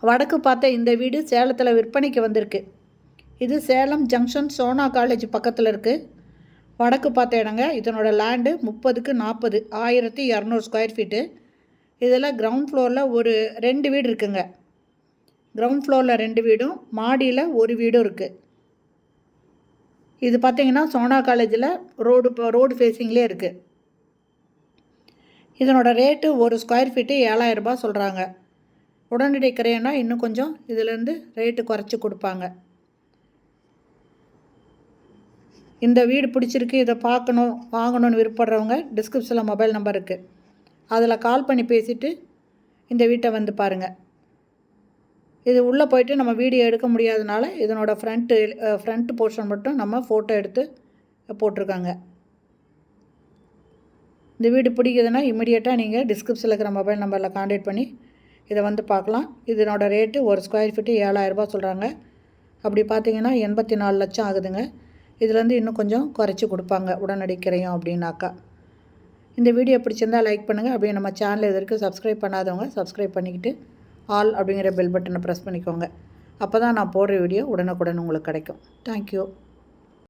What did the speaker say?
வடக்கு பார்த்த இந்த வீடு சேலத்தில் விற்பனைக்கு வந்திருக்கு. இது சேலம் ஜங்ஷன் சோனா காலேஜ் பக்கத்தில் இருக்குது. வடக்கு பார்த்த இடங்க. இதனோட லேண்டு 30க்கு 40, 1200 ஸ்கொயர் ஃபீட்டு. இதில் கிரவுண்ட் ஃப்ளோரில் ஒரு 2 வீடு இருக்குங்க. கிரவுண்ட் ஃப்ளோரில் 2 வீடும், மாடியில் ஒரு வீடும் இருக்குது. இது பார்த்திங்கன்னா சோனா காலேஜில் ரோடு ஃபேஸிங்லேயே இருக்குது. இதனோட ரேட்டு ஒரு ஸ்கொயர் ஃபீட்டு 7000 ரூபாய் சொல்கிறாங்க. உடனடி கிரையன்னா இன்னும் கொஞ்சம் இதிலேருந்து ரேட்டு குறைச்சி கொடுப்பாங்க. இந்த வீடு பிடிச்சிருக்கு, இதை பார்க்கணும் வாங்கணும்னு விருப்பப்படுறவங்க டிஸ்கிரிப்ஷனில் மொபைல் நம்பர் இருக்குது. அதில் கால் பண்ணி பேசிவிட்டு இந்த வீட்டை வந்து பாருங்கள். இது உள்ளே போயிட்டு நம்ம வீடியோ எடுக்க முடியாதனால இதனோட ஃப்ரண்ட்டு போர்ஷன் மட்டும் நம்ம ஃபோட்டோ எடுத்து போட்டிருக்காங்க. இந்த வீடு பிடிக்குதுன்னா இமிடியேட்டாக நீங்கள் டிஸ்கிரிப்ஷனில் இருக்கிற மொபைல் நம்பரில் கான்டாக்ட் பண்ணி இதை வந்து பார்க்கலாம். இதனோட ரேட்டு ஒரு ஸ்கொயர் ஃபீட்டு 7000 ரூபாய் சொல்கிறாங்க. அப்படி பார்த்தீங்கன்னா 84 லட்சம் ஆகுதுங்க. இதுலேருந்து இன்னும் கொஞ்சம் குறைச்சி கொடுப்பாங்க உடனடி கிரையம் அப்படின்னாக்கா. இந்த வீடியோ பிடிச்சிருந்தால் லைக் பண்ணுங்கள். அப்படியே நம்ம சேனல் இது வரைக்கும் சப்ஸ்கிரைப் பண்ணாதவங்க சப்ஸ்கிரைப் பண்ணிக்கிட்டு ஆல் அப்படிங்கிற பெல் பட்டனை ப்ரெஸ் பண்ணிக்கோங்க. அப்போ தான் நான் போடுற வீடியோ உடனுக்குடன் உங்களுக்கு கிடைக்கும். தேங்க்யூ.